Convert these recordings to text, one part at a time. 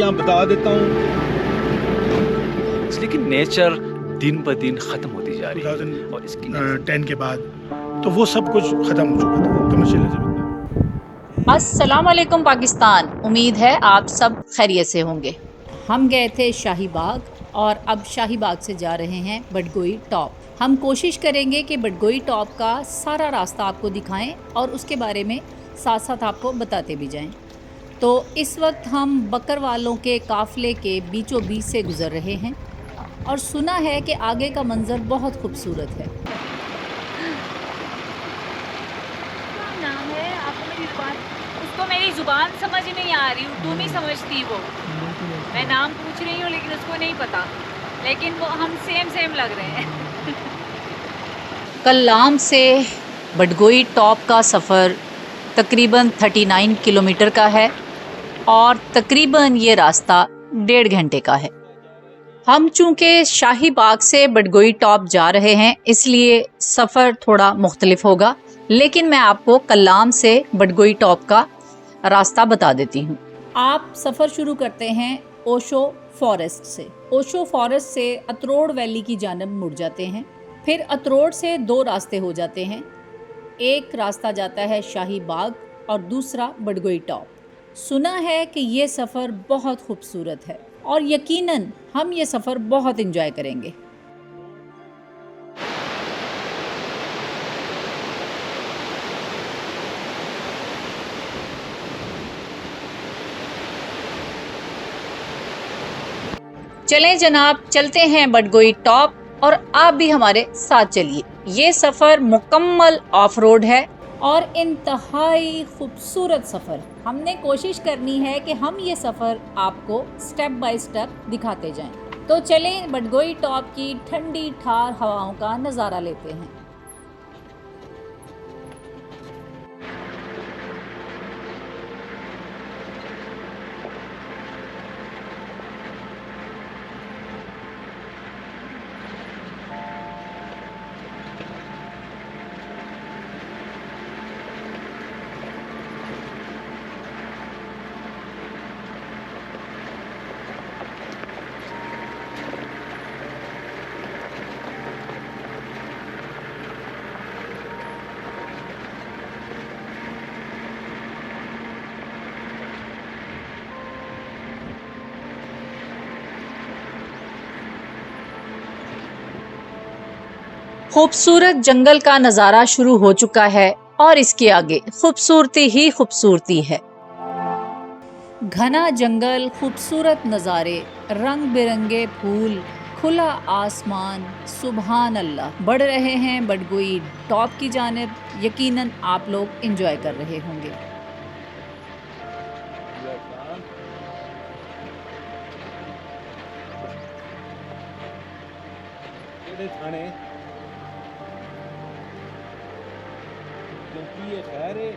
यहाँ बता देता हूँ। लेकिन नेचर दिन ब दिन खत्म होती जा रही है और इसकी 10 के बाद तो वो सब कुछ खत्म हो चुका था कमर्शियलिज्म। अस्सलाम वालेकुम पाकिस्तान, उम्मीद है आप सब खैरियत से होंगे। हम गए थे शाही बाग और अब शाही बाग से जा रहे हैं बडगोई टॉप। हम कोशिश करेंगे कि बडगोई टॉप का सारा रास्ता आपको दिखाएं और उसके बारे में साथ साथ आपको बताते भी जाएं। तो इस वक्त हम बकरवालों के काफ़िले के बीचों बीच से गुज़र रहे हैं और सुना है कि आगे का मंज़र बहुत खूबसूरत है। नाम है आपको मेरी जुबान, उसको मेरी जुबान समझ नहीं आ रही, उर्दू नहीं समझती वो। मैं नाम पूछ रही हूँ लेकिन उसको नहीं पता, लेकिन वो हम सेम लग रहे हैं। कल्लाम से बडगोई टॉप का सफ़र तकरीबन 39 किलोमीटर का है और तकरीबन ये रास्ता 1.5 घंटे का है। हम चूँकि शाही बाग से बडगोई टॉप जा रहे हैं इसलिए सफ़र थोड़ा मुख्तलिफ होगा, लेकिन मैं आपको कल्लाम से बडगोई टॉप का रास्ता बता देती हूँ। आप सफ़र शुरू करते हैं ओशो फॉरेस्ट से। ओशो फॉरेस्ट से अतरोड़ वैली की जानब मुड़ जाते हैं। फिर अतरोड़ से 2 रास्ते हो जाते हैं। एक रास्ता जाता है शाही बाग और दूसरा बडगोई टॉप। सुना है कि ये सफ़र बहुत खूबसूरत है और यकीनन हम ये सफ़र बहुत एंजॉय करेंगे। चलें जनाब, चलते हैं बडगोई टॉप और आप भी हमारे साथ चलिए। ये सफ़र मुकम्मल ऑफ रोड है और इंतहाई खूबसूरत सफ़र। हमने कोशिश करनी है कि हम ये सफ़र आपको स्टेप बाय स्टेप दिखाते जाएं। तो चलें बडगोई टॉप की ठंडी ठार हवाओं का नज़ारा लेते हैं। खूबसूरत जंगल का नज़ारा शुरू हो चुका है और इसके आगे खूबसूरती ही खूबसूरती है। घना जंगल, खूबसूरत नज़ारे, रंग बिरंगे फूल, खुला आसमान, सुभान अल्लाह। बढ़ रहे हैं बडगोई टॉप की जानिब। यकीनन आप लोग एंजॉय कर रहे होंगे। ये खैर है।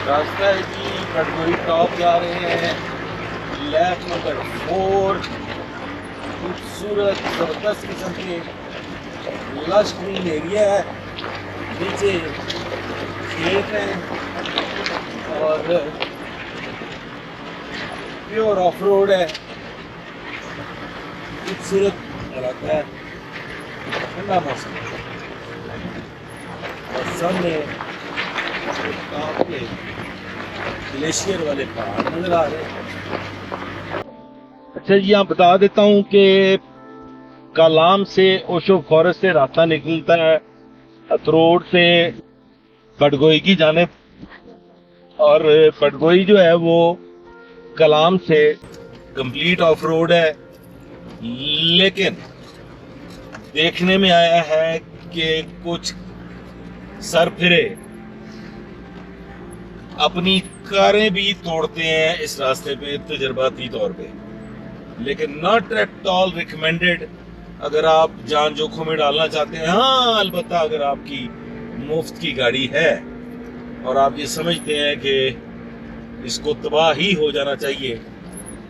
रास्ता है जी, बडगोई टॉप जा रहे हैं। Lab number 4। खूबसूरत ज़बरदस्त किस्म के लश ग्रीन एरिया है, नीचे खेत हैं और प्योर ऑफ रोड है। खूबसूरत इलाका है, ठंडा मौसम और सामने काफी ग्लेशियर वाले पहाड़ नजर आ रहे हैं। अच्छा जी, यहाँ बता देता हूँ कि कलाम से ओशो फॉरेस्ट से रास्ता निकलता है अतरोड़ से बडगोई की जानिब, और बडगोई जो है वो कलाम से कंप्लीट ऑफ रोड है। लेकिन देखने में आया है कि कुछ सरफिरे अपनी कारें भी तोड़ते हैं इस रास्ते पे तजर्बाती तौर पे, लेकिन नॉट एट ऑल रिकमेंडेड अगर आप जान जोखिम में डालना चाहते हैं। हाँ, अलबत्ता अगर आपकी मुफ्त की गाड़ी है और आप ये समझते हैं कि इसको तबाह ही हो जाना चाहिए,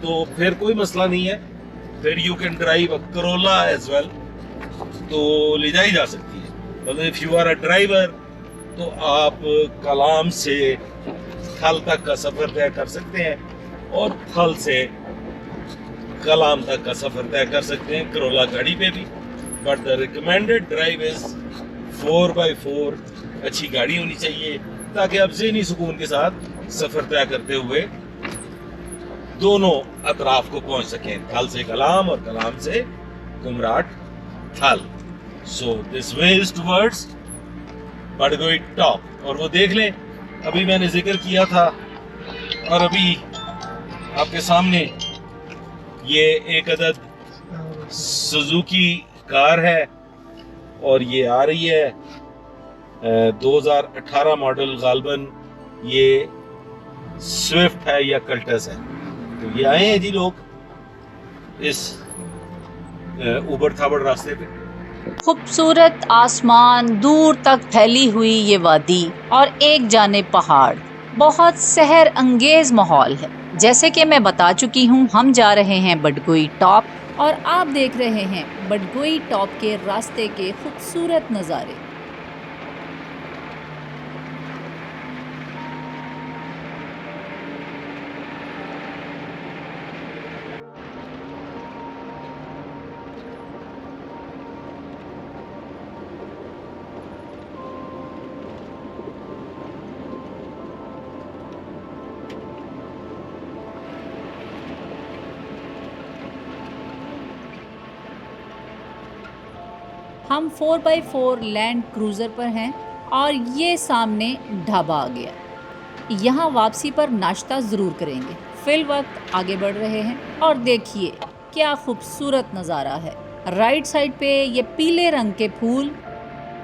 तो फिर कोई मसला नहीं है, फिर you can drive a Corolla as well, तो ले जाई जा सकती है। मतलब if you are a driver तो आप कलाम से थल तक का सफर तय कर सकते हैं और थल से कलाम तक का सफर तय कर सकते हैं करोला गाड़ी पे भी। But the recommended drive is 4x4, अच्छी गाड़ी होनी चाहिए ताकि आप ज़हनी सुकून के साथ सफर तय करते हुए दोनों अतराफ को पहुंच सकें, थल से कलाम और कलाम से Kumrat Thal. So this way is towards Badgoi top. और वो देख लें, अभी मैंने जिक्र किया था और अभी आपके सामने ये एक अदद सुजुकी कार है और ये आ रही है 2018 मॉडल, गालबन ये स्विफ्ट है या कल्टस है। तो ये आए हैं जी लोग इस उबड़ खाबड़ रास्ते पे। खूबसूरत आसमान, दूर तक फैली हुई ये वादी और एक जानिब पहाड़, बहुत सहर अंगेज माहौल है। जैसे कि मैं बता चुकी हूँ, हम जा रहे हैं बडगोई टॉप और आप देख रहे हैं बडगोई टॉप के रास्ते के खूबसूरत नज़ारे। हम 4x4 लैंड क्रूज़र पर हैं और ये सामने ढाबा आ गया। यहाँ वापसी पर नाश्ता ज़रूर करेंगे। फिल वक्त आगे बढ़ रहे हैं और देखिए क्या खूबसूरत नज़ारा है। राइट साइड पे ये पीले रंग के फूल।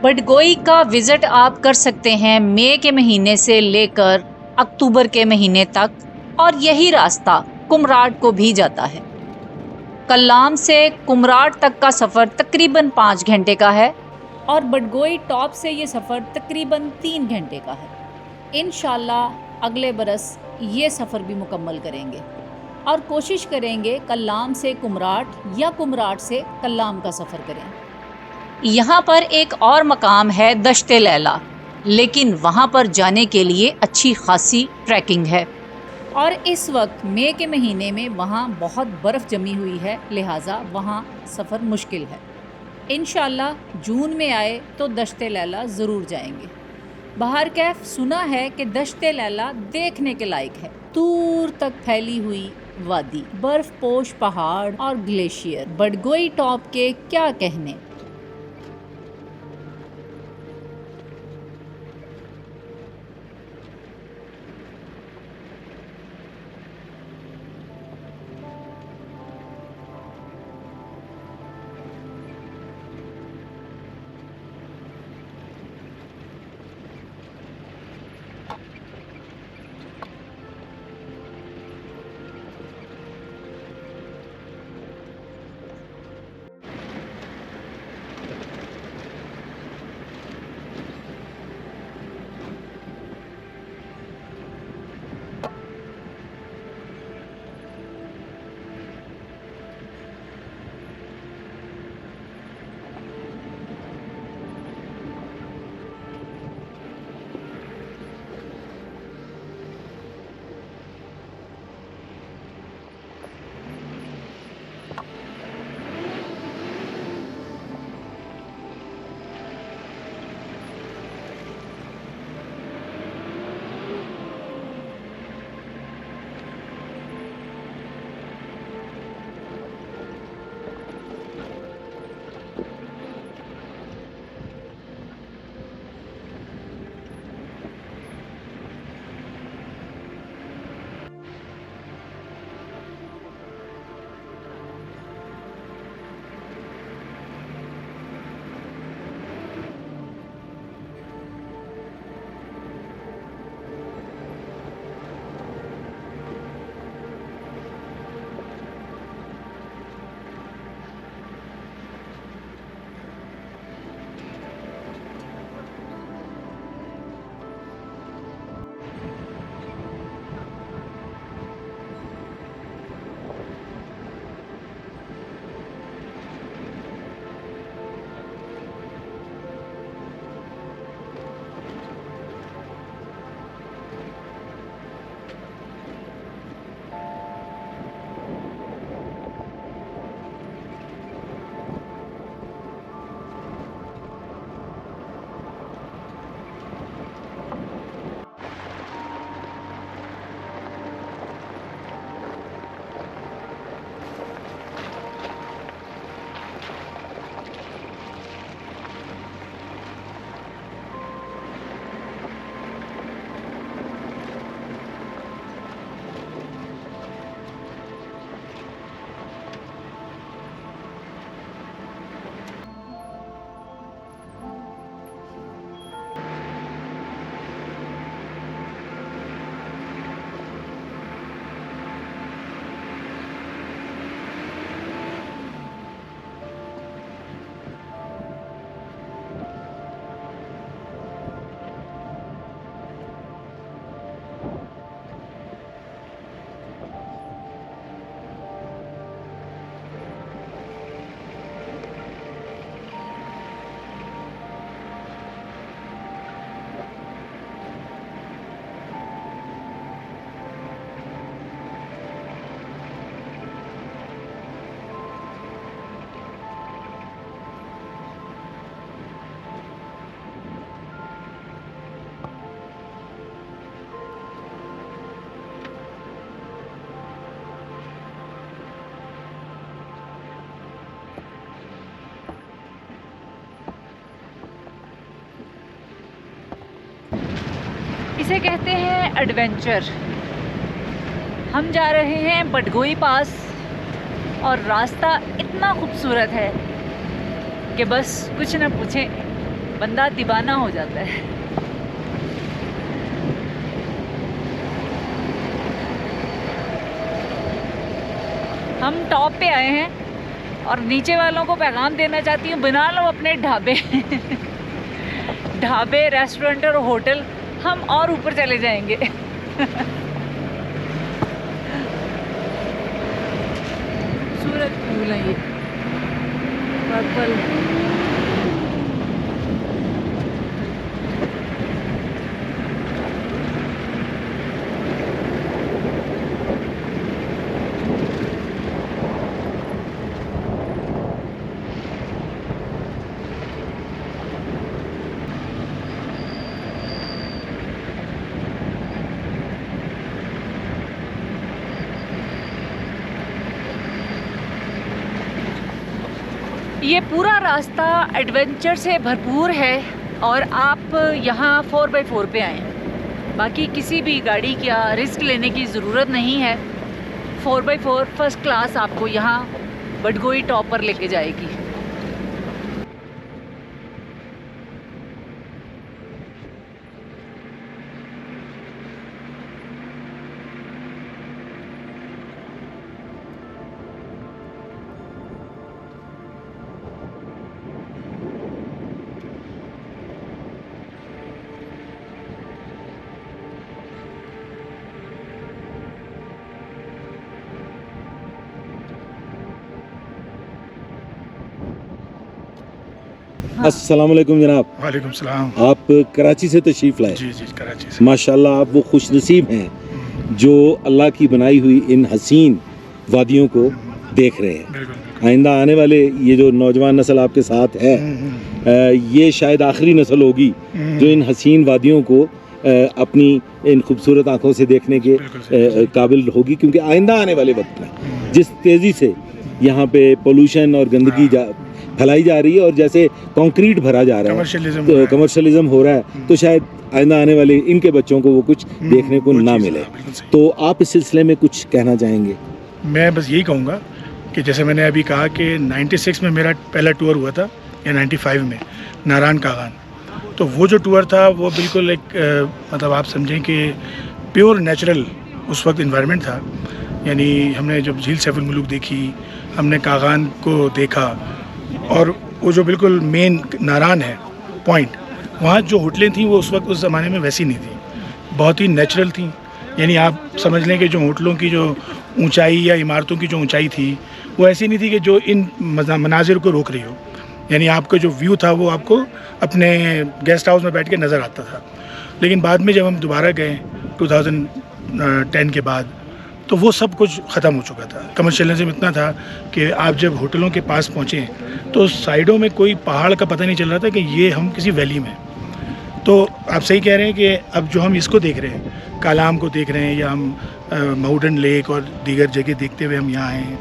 बडगोई का विज़िट आप कर सकते हैं मई के महीने से लेकर अक्टूबर के महीने तक और यही रास्ता कुमराट को भी जाता है। कलाम से कुमराट तक का सफ़र तकरीबन 5 घंटे का है और बडगोई टॉप से ये सफ़र तकरीबन 3 घंटे का है। इंशाल्लाह अगले बरस ये सफ़र भी मुकम्मल करेंगे और कोशिश करेंगे कलाम से कुमराट या कुमराट से कलाम का सफ़र करें। यहाँ पर एक और मकाम है दश्ते लैला, लेकिन वहाँ पर जाने के लिए अच्छी खासी ट्रैकिंग है और इस वक्त मई के महीने में वहाँ बहुत बर्फ़ जमी हुई है, लिहाजा वहाँ सफ़र मुश्किल है। इंशाल्लाह जून में आए तो दश्ते लैला ज़रूर जाएंगे। बहर कैफ सुना है कि दश्ते लैला देखने के लायक है। दूर तक फैली हुई वादी, बर्फ़ पोश पहाड़ और ग्लेशियर, बडगोई टॉप के क्या कहने। इसे कहते हैं एडवेंचर। हम जा रहे हैं बडगोई पास और रास्ता इतना खूबसूरत है कि बस कुछ न पूछें, बंदा दीवाना हो जाता है। हम टॉप पे आए हैं और नीचे वालों को पैगाम देना चाहती हूँ, बना लो अपने ढाबे ढाबे, रेस्टोरेंट और होटल, हम और ऊपर चले जाएंगे। खूबसूरत फूल है ये, पर्पल। ये पूरा रास्ता एडवेंचर से भरपूर है और आप यहाँ 4x4 पे आए हैं। बाकी किसी भी गाड़ी का रिस्क लेने की ज़रूरत नहीं है। 4x4 फर्स्ट क्लास आपको यहाँ बडगोई टॉप पर लेके जाएगी। अस्सलाम वालेकुम जनाब। वालेकुम सलाम। आप कराची से तशरीफ़ लाए। जी जी, कराची से। माशाल्लाह, आप वो खुशनसीब हैं जो अल्लाह की बनाई हुई इन हसीन वादियों को देख रहे हैं। बिल्कुल। आइंदा आने वाले ये जो नौजवान नस्ल आपके साथ है, ये शायद आखिरी नस्ल होगी जो इन हसीन वादियों को अपनी इन खूबसूरत आंखों से देखने के काबिल होगी, क्योंकि आइंदा आने वाले वक्त में जिस तेज़ी से यहाँ पे पोल्यूशन और गंदगी फैलाई जा रही है और जैसे कंक्रीट भरा जा रहा है, कमर्शलिज्म हो रहा है, तो शायद आइंदा आने वाले इनके बच्चों को वो कुछ देखने को ना मिले। तो आप इस सिलसिले में कुछ कहना चाहेंगे? मैं बस यही कहूँगा कि जैसे मैंने अभी कहा कि 96 में मेरा पहला टूर हुआ था, या 95 में नारायण कागान। तो वो जो टूर था वो बिल्कुल एक मतलब आप समझें कि प्योर नेचुरल उस वक्त इन्वायरमेंट था। यानी हमने जब झील सैफुल मुलूक देखी, हमने कागान को देखा, और वो जो बिल्कुल मेन नारायण है पॉइंट, वहाँ जो होटलें थी वो उस वक्त उस ज़माने में वैसी नहीं थी, बहुत ही नेचुरल थी। यानी आप समझ लें कि जो होटलों की जो ऊंचाई या इमारतों की जो ऊंचाई थी वो ऐसी नहीं थी कि जो इन मनाजिर को रोक रही हो। यानी आपका जो व्यू था वो आपको अपने गेस्ट हाउस में बैठ के नज़र आता था। लेकिन बाद में जब हम दोबारा गए 2010 के बाद, तो वो सब कुछ ख़त्म हो चुका था। कमर्शियलिज्म इतना था कि आप जब होटलों के पास पहुँचे तो साइडों में कोई पहाड़ का पता नहीं चल रहा था कि ये हम किसी वैली में। तो आप सही कह रहे हैं कि अब जो हम इसको देख रहे हैं, कालाम को देख रहे हैं, या हम माउंटेन लेक और दीगर जगह देखते हुए हम यहाँ आए हैं,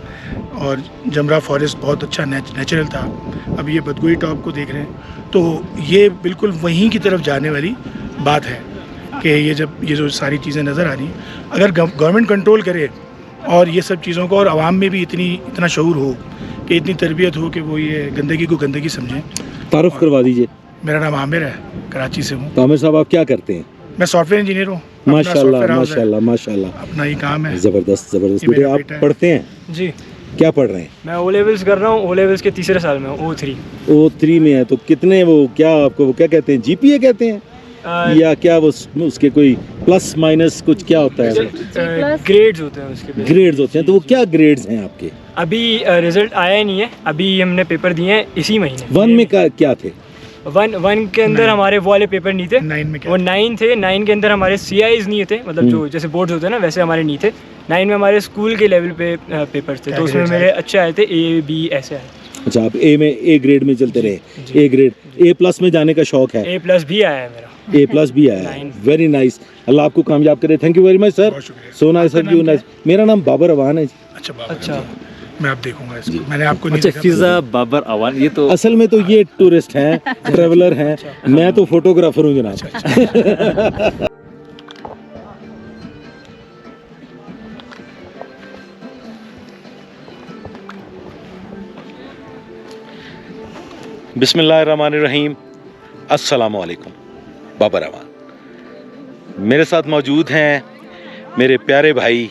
और जमरा फॉरेस्ट बहुत अच्छा नेचुरल था। अब ये बदगोई टॉप को देख रहे हैं, तो ये बिल्कुल वहीं की तरफ जाने वाली बात है कि ये जो सारी चीज़ें नज़र आ रही हैं, अगर गवर्नमेंट कंट्रोल करे और ये सब चीज़ों को, और आवाम में भी इतना शऊर हो कि इतनी तरबियत हो कि वो ये गंदगी को गंदगी समझें। तारुफ करवा दीजिए। मेरा नाम आमिर है, कराची से हूँ। तो आमिर साहब, आप क्या करते हैं? मैं सॉफ्टवेयर इंजीनियर हूँ। माशाल्लाह माशाल्लाह माशाल्लाह, अपना ही काम है। ज़बरदस्त ज़बरदस्त। बेटे, आप पढ़ते हैं? जी। क्या पढ़ रहे हैं? मैं ओ लेवल्स कर रहा हूँ। ओ लेवल्स के तीसरे साल में हूँ, O3 में है। तो कितने वो क्या आपको वो क्या कहते हैं, GPA कहते हैं या क्या वो उसके कोई प्लस माइनस कुछ क्या होता है? ग्रेड्स होते हैं उसके। ग्रेड्स होते हैं। तो वो क्या ग्रेड्स हैं आपके? अभी रिजल्ट आया ही नहीं है, अभी हमने पेपर दिए हैं इसी महीने। 1 में क्या थे? वन के अंदर हमारे वो वाले पेपर नहीं थे। 9 में क्या? वो 9 थे। 9 के अंदर हमारे CIs नहीं थे, मतलब जो जैसे बोर्ड्स होते हैं ना, वैसे हमारे नहीं थे। 9 में हमारे स्कूल के लेवल पे पेपर थे, तो उसमें मेरे अच्छे आए थे, A B ऐसे आए। अच्छा, आप A ग्रेड में चलते रहे? A ग्रेड, A+ में जाने का शौक है? A+ भी आया है मेरा। A+ भी आया है। वेरी नाइस, अल्लाह आपको कामयाब करे। Thank you very much sir. So nice of you. Nice. मेरा नाम बाबर अवान है जी। अच्छा, मैं आप देखूंगा इसको, मैंने आपको नहीं अच्छा, देखा। फिजा बाबर अवान, ये तो असल में तो ये टूरिस्ट हैं, ट्रेवलर हैं, मैं तो फोटोग्राफर हूँ जनाब। बिस्मिल्लाहिर्रहमानिर्रहीम, अस्सलामु अलैकुम, बाबा रहमान। मेरे साथ मौजूद हैं मेरे प्यारे भाई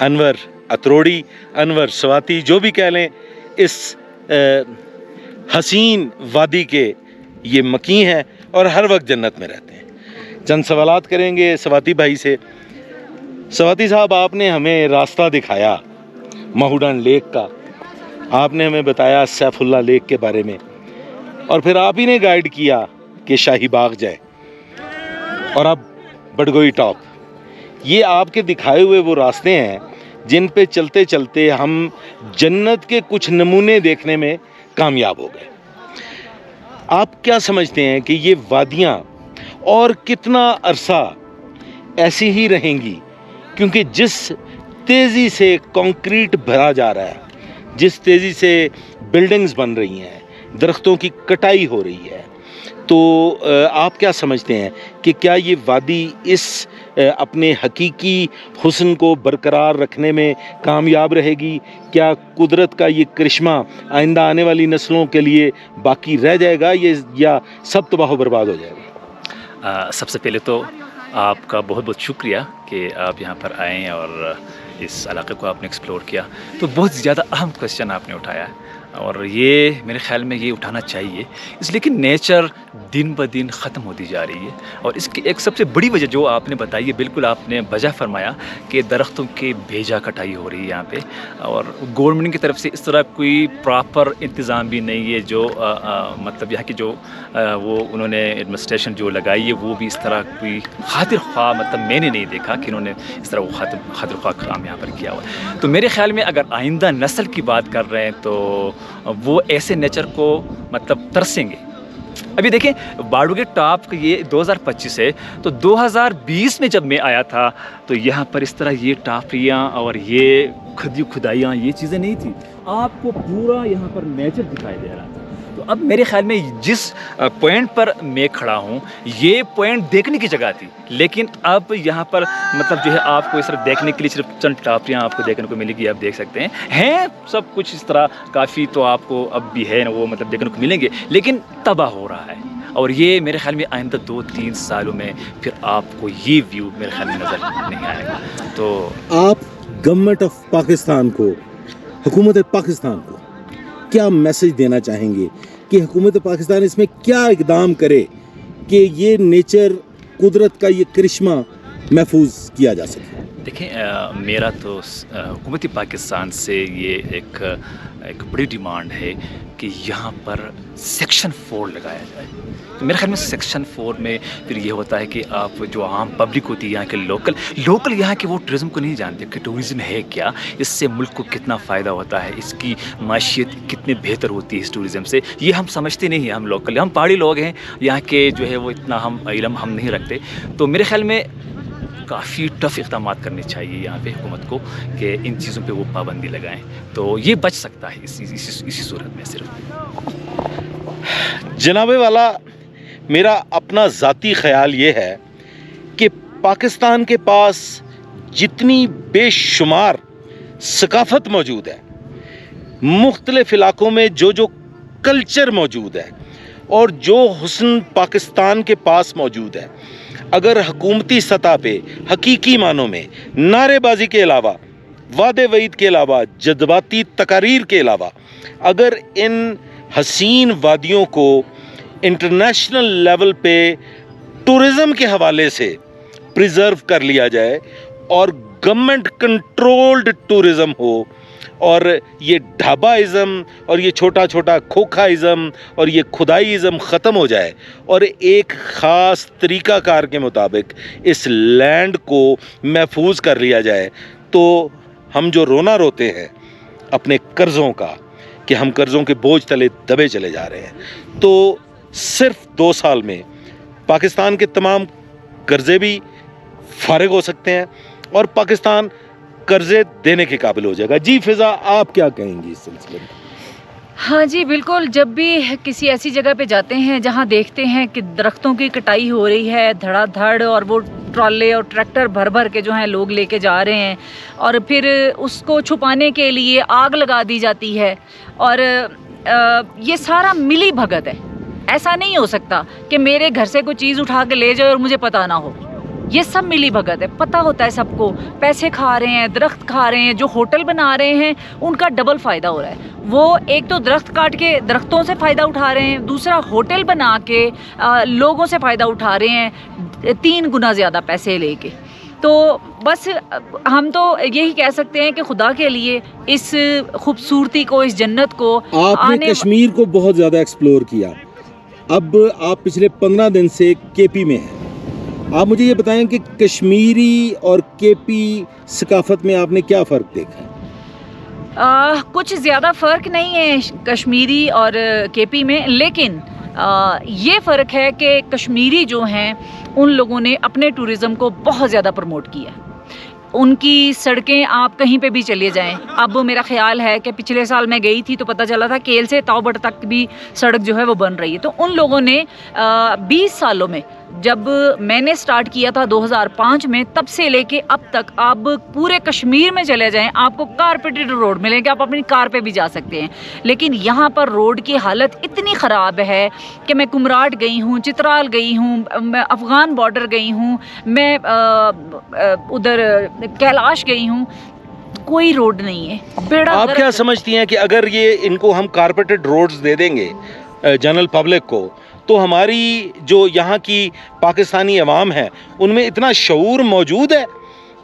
अनवर अतरोड़ी, अनवर स्वाति, जो भी कह लें। इस हसीन वादी के ये मकी हैं और हर वक्त जन्नत में रहते हैं। चंद सवालात करेंगे स्वाति भाई से। स्वाति साहब, आपने हमें रास्ता दिखाया माहूडान लेक का, आपने हमें बताया सैफुल्ला लेक के बारे में, और फिर आप ही ने गाइड किया कि शाही बाग जाए और अब बडगोई टॉप। ये आपके दिखाए हुए वो रास्ते हैं जिन पे चलते चलते हम जन्नत के कुछ नमूने देखने में कामयाब हो गए। आप क्या समझते हैं कि ये वादियाँ और कितना अरसा ऐसी ही रहेंगी? क्योंकि जिस तेज़ी से कंक्रीट भरा जा रहा है, जिस तेज़ी से बिल्डिंग्स बन रही हैं, दरख्तों की कटाई हो रही है, तो आप क्या समझते हैं कि क्या ये वादी इस अपने हकीकी हुस्न को बरकरार रखने में कामयाब रहेगी? क्या कुदरत का ये करिश्मा आइंदा आने वाली नस्लों के लिए बाकी रह जाएगा, ये या सब तबाह बर्बाद हो जाएगा? सबसे पहले तो आपका बहुत बहुत शुक्रिया कि आप यहाँ पर आएँ और इस इलाके को आपने एक्सप्लोर किया। तो बहुत ज़्यादा अहम क्वेश्चन आपने उठाया है और ये मेरे ख्याल में ये उठाना चाहिए, इसलिए कि नेचर दिन ब दिन ख़त्म होती जा रही है। और इसकी एक सबसे बड़ी वजह जो आपने बताई है, बिल्कुल आपने वजह फरमाया कि दरख्तों की बेजा कटाई हो रही है यहाँ पे, और गवर्नमेंट की तरफ से इस तरह कोई प्रॉपर इंतज़ाम भी नहीं है। जो मतलब यहाँ की जो वो उन्होंने एडमिनिस्ट्रेशन जो लगाई है, वो भी इस तरह कोई खातिर ख्वाह, मतलब मैंने नहीं देखा कि उन्होंने इस तरह वो खातिर ख्वाह काम यहाँ पर किया हुआ। तो मेरे ख्याल में अगर आइंदा नस्ल की बात कर रहे हैं तो वो ऐसे नेचर को मतलब तरसेंगे। अभी देखें, बाडगोई टॉप का ये 2025 है, तो 2020 में जब मैं आया था तो यहाँ पर इस तरह ये टाफियाँ और ये खुदाइयाँ, ये चीज़ें नहीं थी। आपको पूरा यहाँ पर नेचर दिखाई दे रहा था। तो अब मेरे ख्याल में जिस पॉइंट पर मैं खड़ा हूँ, ये पॉइंट देखने की जगह थी, लेकिन अब यहाँ पर मतलब जो है आपको इस तरह देखने के लिए सिर्फ चंद टाफियाँ आपको देखने को मिलेगी। आप देख सकते हैं सब कुछ इस तरह काफ़ी, तो आपको अब भी है ना वो मतलब देखने को मिलेंगे, लेकिन तबाह हो रहा है। और ये मेरे ख्याल में आइंदा 2-3 सालों में फिर आपको ये व्यू मेरे ख्याल में नज़र नहीं आएगा। तो आप गवर्नमेंट ऑफ पाकिस्तान को, हुकूमत पाकिस्तान को क्या मैसेज देना चाहेंगे कि हुकूमत पाकिस्तान इसमें क्या इक़दाम करे कि ये नेचर, कुदरत का ये करिश्मा महफूज किया जा सके? देखें, मेरा तो हुकूमत पाकिस्तान से ये एक बड़ी डिमांड है कि यहाँ पर सेक्शन 4 लगाया जाए। तो मेरे ख्याल में सेक्शन 4 में फिर ये होता है कि आप जो आम पब्लिक होती है यहाँ के लोकल यहाँ के, वो टूरिज़्म को नहीं जानते कि टूरिज़्म है क्या, इससे मुल्क को कितना फ़ायदा होता है, इसकी माशियत कितनी बेहतर होती है इस टूरिज़्म से। ये हम समझते नहीं हैं। हम लोकल, हम पहाड़ी लोग हैं, यहाँ के जो है वो इतना हम इल्म हम नहीं रखते। तो मेरे ख्याल में काफ़ी टफ इक़दाम करने चाहिए यहाँ पे हुकूमत को कि इन चीज़ों पे वो पाबंदी लगाएं, तो ये बच सकता है इसी सूरत में सिर्फ। जनाबे वाला, मेरा अपना ज़ाती ख़याल ये है कि पाकिस्तान के पास जितनी बेशुमार सकाफ़त मौजूद है, मुख्तलिफ़ इलाक़ों में जो जो कल्चर मौजूद है और जो हुस्न पाकिस्तान के पास मौजूद है, अगर हुकूमती सतह पे हकीकी मानों में नारेबाजी के अलावा, वादे वईद के अलावा, जज्बाती तकारीर के अलावा, अगर इन हसीन वादियों को इंटरनेशनल लेवल पे टूरिज़्म के हवाले से प्रिजर्व कर लिया जाए और गवर्नमेंट कंट्रोल्ड टूरिज़्म हो, और ये ढाबाइज़म और ये छोटा छोटा खोखाइज़म और ये खुदाईज़म ख़त्म हो जाए और एक ख़ास तरीक़ाकार के मुताबिक इस लैंड को महफूज कर लिया जाए, तो हम जो रोना रोते हैं अपने कर्ज़ों का कि हम कर्ज़ों के बोझ तले दबे चले जा रहे हैं, तो सिर्फ 2 साल में पाकिस्तान के तमाम कर्ज़े भी फारिग हो सकते हैं और पाकिस्तान कर्जे देने के काबिल हो जाएगा। जी फिजा, आप क्या कहेंगी इस सिलसिले में? हाँ जी, बिल्कुल। जब भी किसी ऐसी जगह पे जाते हैं जहाँ देखते हैं कि दरख्तों की कटाई हो रही है धड़ाधड़, और वो ट्रॉले और ट्रैक्टर भर भर के जो हैं लोग लेके जा रहे हैं, और फिर उसको छुपाने के लिए आग लगा दी जाती है, और ये सारा मिली भगत है। ऐसा नहीं हो सकता कि मेरे घर से कोई चीज़ उठा के ले जाए और मुझे पता ना हो। ये सब मिली भगत है, पता होता है सबको। पैसे खा रहे हैं, दरख्त खा रहे हैं, जो होटल बना रहे हैं उनका डबल फ़ायदा हो रहा है। वो एक तो दरख्त काट के दरख्तों से फ़ायदा उठा रहे हैं, दूसरा होटल बना के लोगों से फ़ायदा उठा रहे हैं 3 गुना ज़्यादा पैसे लेके। तो बस हम तो यही कह सकते हैं कि खुदा के लिए इस खूबसूरती को, इस जन्नत को आपने कश्मीर को बहुत ज़्यादा एक्सप्लोर किया, अब आप पिछले 15 दिन से केपी में हैं। आप मुझे ये बताएं कि कश्मीरी और केपी सकाफत में आपने क्या फ़र्क देखा है? कुछ ज़्यादा फ़र्क नहीं है कश्मीरी और केपी में, लेकिन ये फ़र्क है कि कश्मीरी जो हैं उन लोगों ने अपने टूरिज़्म को बहुत ज़्यादा प्रमोट किया। उनकी सड़कें आप कहीं पे भी चले जाएं, अब मेरा ख्याल है कि पिछले साल मैं गई थी तो पता चला था केल से तावबट तक भी सड़क जो है वो बन रही है। तो उन लोगों ने 20 सालों में, जब मैंने स्टार्ट किया था 2005 में, तब से लेके अब तक आप पूरे कश्मीर में चले जाएं आपको कारपेटेड रोड मिलेंगे, आप अपनी कार पे भी जा सकते हैं। लेकिन यहाँ पर रोड की हालत इतनी ख़राब है कि मैं कुमराट गई हूँ, चित्राल गई हूँ, मैं अफ़गान बॉर्डर गई हूँ, मैं उधर कैलाश गई हूँ, कोई रोड नहीं है। बेड़ा आप क्या समझती हैं कि अगर ये इनको हम कारपेटेड रोड्स दे देंगे जनरल पब्लिक को, तो हमारी जो यहाँ की पाकिस्तानी अवाम है उनमें इतना शऊर मौजूद है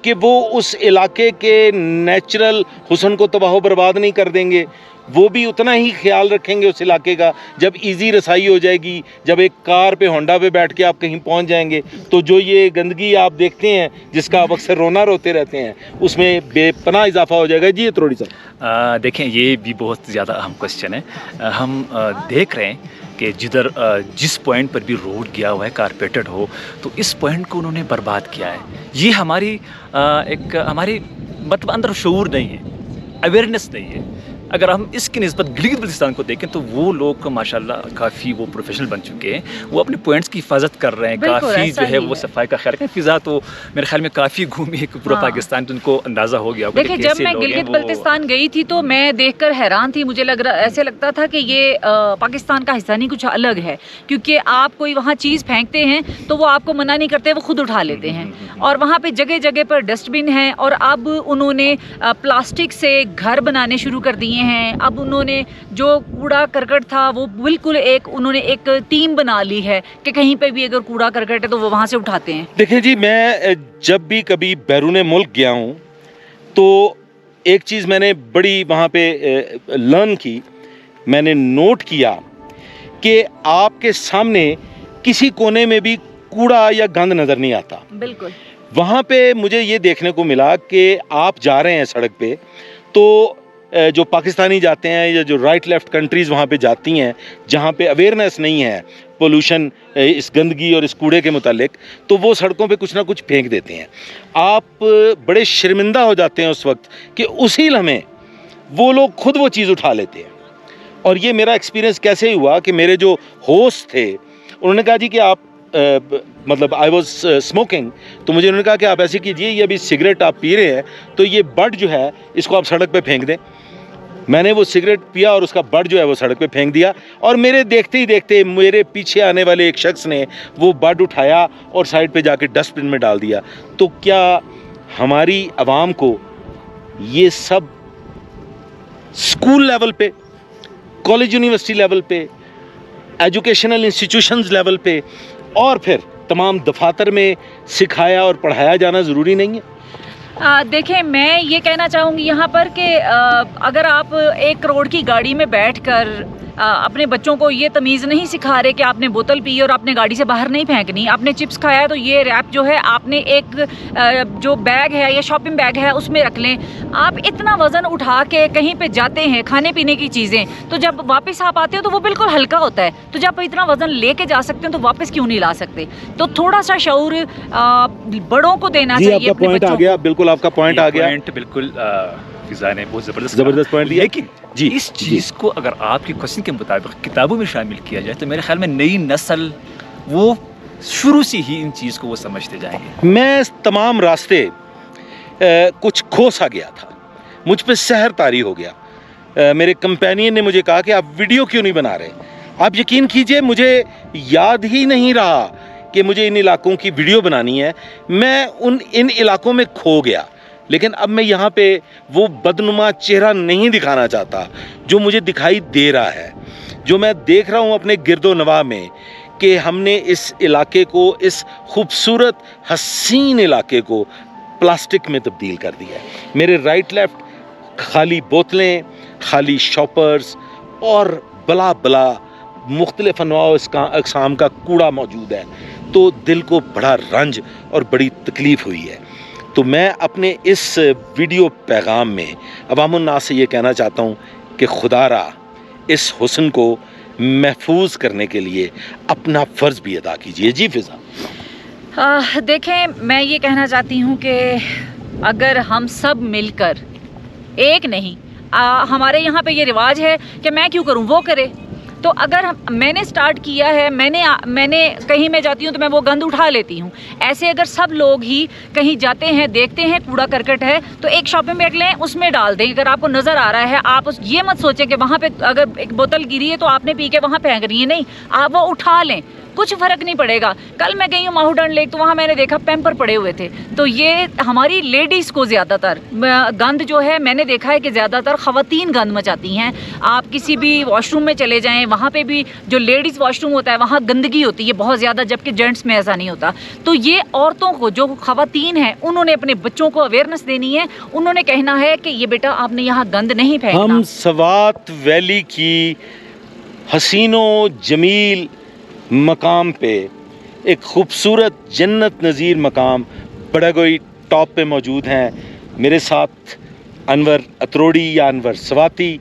कि वो उस इलाके के नेचुरल हुस्न को तबाह बर्बाद नहीं कर देंगे, वो भी उतना ही ख्याल रखेंगे उस इलाके का। जब इजी रसाई हो जाएगी, जब एक कार पे होंडा पे बैठ के आप कहीं पहुंच जाएंगे, तो जो ये गंदगी आप देखते हैं जिसका आप अक्सर रोना रोते रहते हैं, उसमें बेपनाह इजाफा हो जाएगा। जी थोड़ी सा देखें, ये भी बहुत ज़्यादा अहम क्वेश्चन है। हम देख रहे हैं कि जिस पॉइंट पर भी रोड गया हुआ है कारपेटेड हो, तो इस पॉइंट को उन्होंने बर्बाद किया है। ये हमारी मतलब अंदर शऊर नहीं है, अवेयरनेस नहीं है। अगर हम इसकी निस्बत गिलगित बल्तिस्तान को देखें तो वो लोग माशाल्लाह काफ़ी वो प्रोफेशनल बन चुके हैं, वो अपने पॉइंट्स की हिफाजत कर रहे हैं, काफ़ी जो है वो सफाई का ख्याल रखें। फ़िज़ा तो मेरे ख्याल में काफ़ी घूमी है पूरा पाकिस्तान, तो उनको अंदाज़ा हो गया। देखिए, जब मैं गिलगित बल्तिस्तान गई थी तो मैं देखकर हैरान थी। मुझे ऐसे लगता था कि ये पाकिस्तान का हिस्सा नहीं, कुछ अलग है, क्योंकि आप कोई वहाँ चीज़ फेंकते हैं तो वो आपको मना नहीं करते, वो खुद उठा लेते हैं। और वहाँ पे जगह जगह पर डस्टबिन है, और अब उन्होंने प्लास्टिक से घर बनाने शुरू कर दिए हैं। अब उन्होंने जो कूड़ा करकट था वो बिल्कुल उन्होंने एक टीम बना ली है कि कहीं पे भी अगर कूड़ा करकट है तो वो वहाँ से उठाते हैं। देखिए जी, मैं जब भी कभी बैरून मुल्क गया हूँ तो एक चीज़ मैंने बड़ी वहाँ पे लर्न की, मैंने नोट किया कि आपके सामने किसी कोने में भी कूड़ा या गंद नज़र नहीं आता। बिल्कुल। वहाँ पे मुझे ये देखने को मिला कि आप जा रहे हैं सड़क पे, तो जो पाकिस्तानी जाते हैं या जो राइट लेफ़्ट कंट्रीज़ वहाँ पे जाती हैं जहाँ पे अवेयरनेस नहीं है पोल्यूशन, इस गंदगी और इस कूड़े के मुतालिक, तो वो सड़कों पे कुछ ना कुछ फेंक देते हैं। आप बड़े शर्मिंदा हो जाते हैं उस वक्त कि उसी लम्हे वो लोग खुद वो चीज़ उठा लेते हैं। और ये मेरा एक्सपीरियंस कैसे हुआ कि मेरे जो होस्ट थे उन्होंने कहा जी कि आप मतलब आई वॉज स्मोकिंग, तो मुझे उन्होंने कहा कि आप ऐसे कीजिए, ये अभी सिगरेट आप पी रहे हैं तो ये बड जो है इसको आप सड़क पे फेंक दें। मैंने वो सिगरेट पिया और उसका बड जो है वो सड़क पे फेंक दिया, और मेरे देखते ही देखते मेरे पीछे आने वाले एक शख्स ने वो बड उठाया और साइड पे जाके डस्टबिन में डाल दिया। तो क्या हमारी आवाम को ये सब स्कूल लेवल पे, कॉलेज यूनिवर्सिटी लेवल पे, एजुकेशनल इंस्टीट्यूशंस लेवल पे और फिर तमाम दफातर में सिखाया और पढ़ाया जाना ज़रूरी नहीं है? देखें, मैं ये कहना चाहूँगी यहाँ पर कि अगर आप 1 करोड़ की गाड़ी में बैठकर अपने बच्चों को ये तमीज़ नहीं सिखा रहे कि आपने बोतल पी और आपने गाड़ी से बाहर नहीं फेंकनी, आपने चिप्स खाया तो ये रैप जो है आपने एक जो बैग है या शॉपिंग बैग है उसमें रख लें। आप इतना वज़न उठा के कहीं पे जाते हैं, खाने पीने की चीज़ें, तो जब वापस आप आते हो तो वो बिल्कुल हल्का होता है। तो जब आप इतना वज़न लेके जा सकते हो तो वापस क्यों नहीं ला सकते? तो थोड़ा सा शऊर बड़ों को देना चाहिए अपने पॉइंट आ गया, बिल्कुल आपका पॉइंट आ गया। बिल्कुल फ़िज़ा ने बहुत ज़बरदस्त पॉइंट दिया। लेकिन जी, इस चीज़ को अगर आपकी क्वेश्चन के मुताबिक किताबों में शामिल किया जाए तो मेरे ख्याल में नई नस्ल वो शुरू से ही इन चीज़ को वो समझते जाएंगे। मैं तमाम रास्ते कुछ खो सा गया था, मुझ पे सहर तारी हो गया। मेरे कंपेनियन ने मुझे कहा कि आप वीडियो क्यों नहीं बना रहे। आप यकीन कीजिए मुझे याद ही नहीं रहा कि मुझे इन इलाकों की वीडियो बनानी है। मैं इन इलाकों में खो गया, लेकिन अब मैं यहाँ पे वो बदनुमा चेहरा नहीं दिखाना चाहता जो मुझे दिखाई दे रहा है, जो मैं देख रहा हूँ अपने गिरदो नवा में, कि हमने इस इलाके को, इस खूबसूरत हसीन इलाके को प्लास्टिक में तब्दील कर दिया है। मेरे राइट लेफ्ट खाली बोतलें, खाली शॉपर्स और बला बला मुख्तलिफ अक़साम का कूड़ा मौजूद है। तो दिल को बड़ा रंज और बड़ी तकलीफ़ हुई है। तो मैं अपने इस वीडियो पैगाम में अवामुन्नास से ये कहना चाहता हूँ कि खुदारा इस हुस्न को महफूज करने के लिए अपना फ़र्ज़ भी अदा कीजिए। जी फिज़ा। देखें, मैं ये कहना चाहती हूँ कि अगर हम सब मिलकर, एक नहीं, हमारे यहाँ पे ये रिवाज है कि मैं क्यों करूँ, वो करे। तो अगर मैंने स्टार्ट किया है, मैंने कहीं मैं जाती हूँ तो मैं वो गंद उठा लेती हूँ। ऐसे अगर सब लोग ही कहीं जाते हैं, देखते हैं कूड़ा करकट है, तो एक शॉपिंग बैग लें, उसमें डाल दें। अगर आपको नज़र आ रहा है, आप ये मत सोचें कि वहाँ पे अगर एक बोतल गिरी है तो आपने पी के वहाँ फेंक रही है, नहीं, आप वो उठा लें, कुछ फ़र्क नहीं पड़ेगा। कल मैं गई हूँ माहूडन लेक, तो वहाँ मैंने देखा पैम्पर पड़े हुए थे। तो ये हमारी लेडीज़ को ज़्यादातर गंद जो है, मैंने देखा है कि ज़्यादातर ख़वातीन गंद मचाती हैं। आप किसी भी वॉशरूम में चले जाएं, वहाँ पे भी जो लेडीज़ वॉशरूम होता है वहाँ गंदगी होती है बहुत ज़्यादा, जबकि जेंट्स में ऐसा नहीं होता। तो ये औरतों को, जो ख़वातीन हैं, उन्होंने अपने बच्चों को अवेयरनेस देनी है। उन्होंने कहना है कि ये बेटा आपने यहाँ गंद नहीं फेंकना। हम स्वात वैली की हसीनो जमील मकाम पे, एक खूबसूरत जन्नत नज़ीर मकाम बड़गोई टॉप पे मौजूद हैं। मेरे साथ अनवर अतरोड़ी या अनवर स्वाति,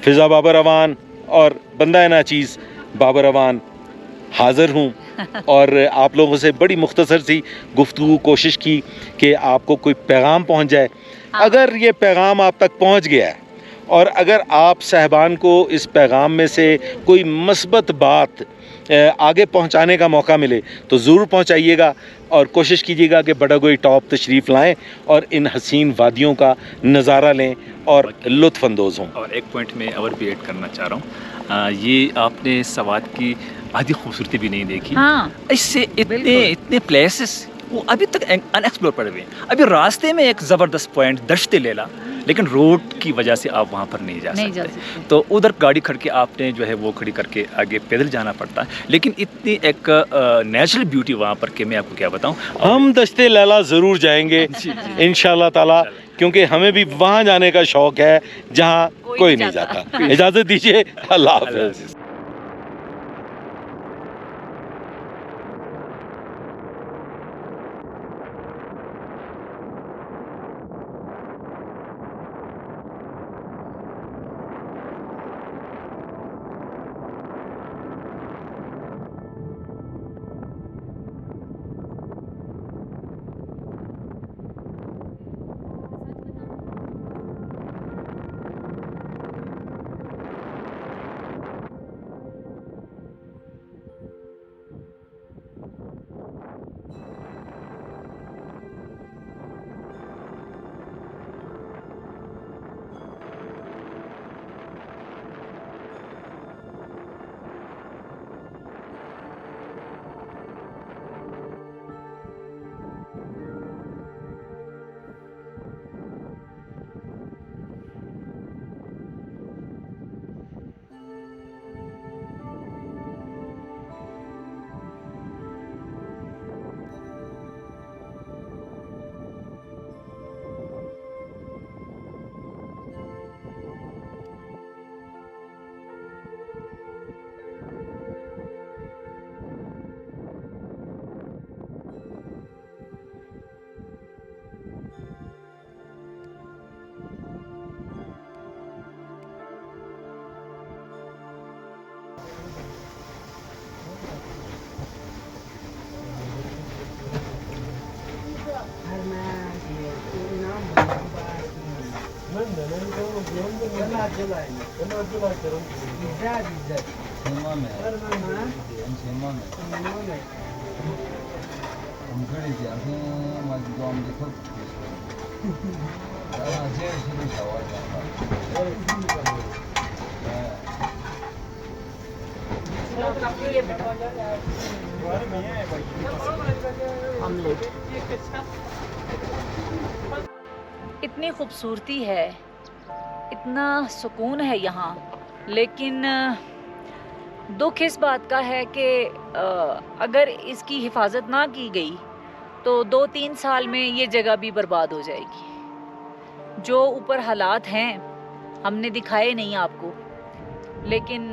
फ़िज़ा बाबर अवान और बंदा नाचीज़ बाबर अवान हाज़िर हूँ। और आप लोगों से बड़ी मुख्तसर सी गुफ्तगू कोशिश की कि आपको कोई पैगाम पहुँच जाए। अगर ये पैगाम आप तक पहुँच गया है और अगर आप साहबान को इस पैगाम में से कोई मस्बत बात आगे पहुंचाने का मौका मिले तो ज़रूर पहुंचाइएगा और कोशिश कीजिएगा कि बड़गोई टॉप तशरीफ़ लाएं और इन हसीन वादियों का नज़ारा लें और लुत्फ़अंदोज़ हों। और एक पॉइंट में और भी ऐड करना चाह रहा हूँ, ये आपने सवात की आधी खूबसूरती भी नहीं देखी। हाँ, इससे इतने प्लेसेस वो अभी तक अनएक्सप्लोर पड़े हुए हैं। अभी रास्ते में एक ज़बरदस्त पॉइंट दश्ते लेला, लेकिन रोड की वजह से आप वहाँ पर नहीं जा सकते। तो उधर गाड़ी खड़ के आपने जो है वो खड़ी करके आगे पैदल जाना पड़ता है। लेकिन इतनी एक नेचुरल ब्यूटी वहाँ पर कि मैं आपको क्या बताऊँ। हम दश्ते लैला ज़रूर जाएंगे इंशाअल्लाह ताला, क्योंकि हमें भी वहाँ जाने का शौक़ है जहाँ कोई नहीं जाता। इजाज़त दीजिए, अल्लाह हाफ़िज़। 제일 싫은 샤워를 इतनी खूबसूरती है, इतना सुकून है यहाँ, लेकिन दुख इस बात का है कि अगर इसकी हिफाजत ना की गई तो 2-3 साल में ये जगह भी बर्बाद हो जाएगी। जो ऊपर हालात हैं हमने दिखाए नहीं आपको, लेकिन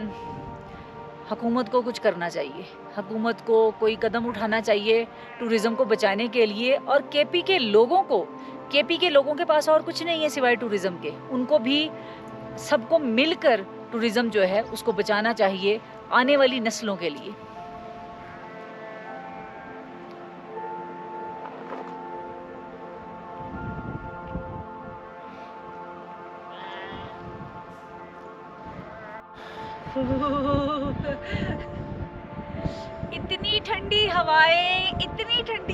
हुकूमत को कुछ करना चाहिए, हुकूमत को कोई कदम उठाना चाहिए टूरिज़्म को बचाने के लिए। और केपी के लोगों के पास और कुछ नहीं है सिवाय टूरिज़्म के। उनको भी सबको मिलकर टूरिज़्म जो है उसको बचाना चाहिए आने वाली नस्लों के लिए। इतनी ठंडी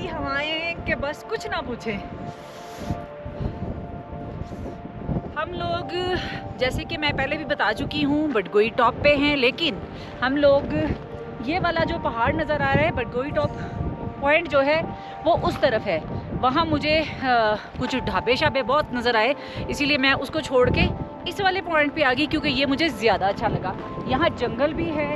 हवाएं कि बस कुछ ना पूछे। हम लोग जैसे कि मैं पहले भी बता चुकी हूँ बडगोई टॉप पे हैं, लेकिन हम लोग ये वाला जो पहाड़ नज़र आ रहा है बडगोई टॉप पॉइंट जो है वो उस तरफ है। वहाँ मुझे कुछ ढाबे शाबे बहुत नज़र आए, इसीलिए मैं उसको छोड़ के इस वाले पॉइंट पे आ गई क्योंकि ये मुझे ज़्यादा अच्छा लगा। यहाँ जंगल भी है,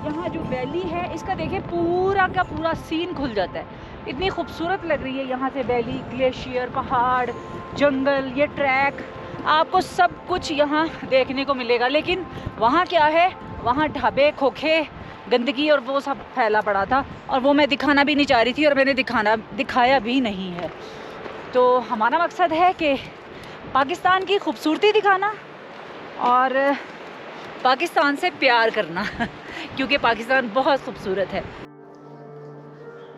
यहाँ जो वैली है इसका देखिए पूरा का पूरा सीन खुल जाता है। इतनी खूबसूरत लग रही है यहाँ से वैली, ग्लेशियर, पहाड़, जंगल, ये ट्रैक, आपको सब कुछ यहाँ देखने को मिलेगा। लेकिन वहाँ क्या है, वहाँ ढाबे, खोखे, गंदगी और वो सब फैला पड़ा था, और वो मैं दिखाना भी नहीं चाह रही थी और मैंने दिखाया भी नहीं है। तो हमारा मकसद है कि पाकिस्तान की खूबसूरती दिखाना और पाकिस्तान से प्यार करना क्योंकि पाकिस्तान बहुत खूबसूरत है।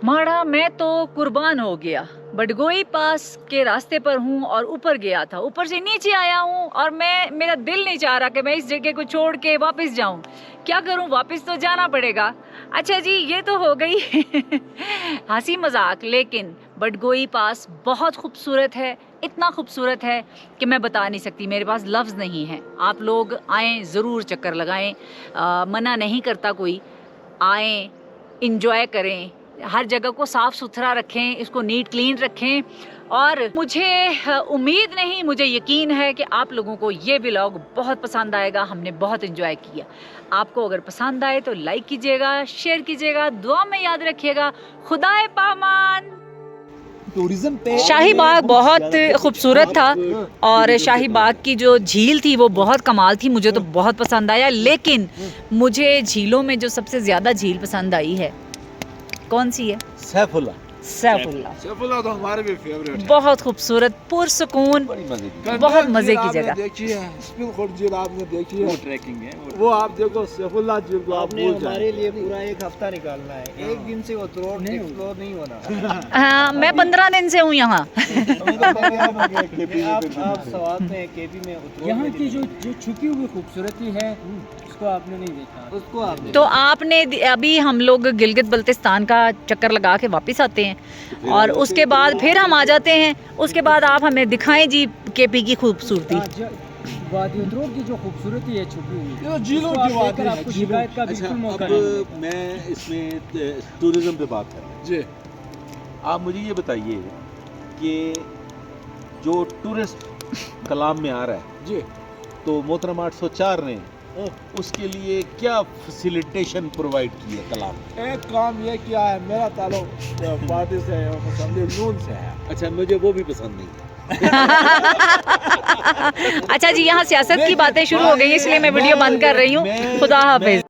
माड़ा मैं तो कुर्बान हो गया, बडगोई पास के रास्ते पर हूँ और ऊपर गया था, ऊपर से नीचे आया हूँ और मेरा दिल नहीं चाह रहा कि मैं इस जगह को छोड़ के वापस जाऊँ। क्या करूँ, वापस तो जाना पड़ेगा। अच्छा जी, ये तो हो गई हंसी मजाक, लेकिन बडगोई पास बहुत खूबसूरत है, इतना खूबसूरत है कि मैं बता नहीं सकती, मेरे पास लफ्ज़ नहीं है। आप लोग आएँ, ज़रूर चक्कर लगाएँ, मना नहीं करता कोई, आएँ, इंजॉय करें, हर जगह को साफ़ सुथरा रखें, इसको नीट क्लीन रखें। और मुझे उम्मीद नहीं, मुझे यकीन है कि आप लोगों को ये व्लॉग बहुत पसंद आएगा। हमने बहुत एंजॉय किया। आपको अगर पसंद आए तो लाइक कीजिएगा, शेयर कीजिएगा, दुआ में याद रखिएगा। खुदाए पामान। टूरिज्म पे शाही बाग बहुत खूबसूरत था और शाही बाग की जो झील थी वो बहुत कमाल थी, मुझे तो बहुत पसंद आया। लेकिन मुझे झीलों में जो सबसे ज़्यादा झील पसंद आई है, कौन सी है? सैफुल्ला तो हमारे भी फेवरेट है। बहुत खूबसूरत, पुरसुकून, बहुत मजे की जगह। देखिए स्पिलखोर्ड झील आपने देखी है, वो ट्रैकिंग है वो आप देखो सैफुल्ला झील को आप आपने भूल हमारे जाए। लिए पूरा एक हफ्ता निकालना है, एक दिन से वो रोड एक्सप्लोर नहीं होना। हाँ, मैं 15 दिन से हूँ यहाँ। आप सवाल में केपी में यहाँ की जो छुपी हुई खूबसूरती है उसको आपने नहीं देखा, उसको आप तो आपने अभी हम लोग गिलगित बल्तिस्तान का चक्कर लगा के वापस आते हैं और उसके बाद फिर हम आ जाते हैं। उसके बाद आप हमें दिखाएं जी केपी की खूबसूरती। वादी उद्रोग की जो खूबसूरती है छुपी हुई, ये झीलों उसको आप की वादी देखकर है, आपको झीलों। शिकायत का बिल्कुल मौका अब नहीं मिलेगा। मैं इसमें टूरिज्म पे बात कर रहा हूँ। जी आप मुझे ये बताइए कि जो टूरिस्ट कलाम में आ रहा है, जी तो मोहतरम 804 ने उसके लिए क्या फैसिलिटेशन प्रोवाइड की है कलाम में? एक काम ये किया है, मेरा ताल्लुक पार्टी से मुस्लिम नून से है। अच्छा, मुझे वो भी पसंद नहीं है। अच्छा जी, यहाँ सियासत की बातें शुरू हो गई, इसलिए मैं वीडियो बंद कर रही हूँ। खुदा हाफिज।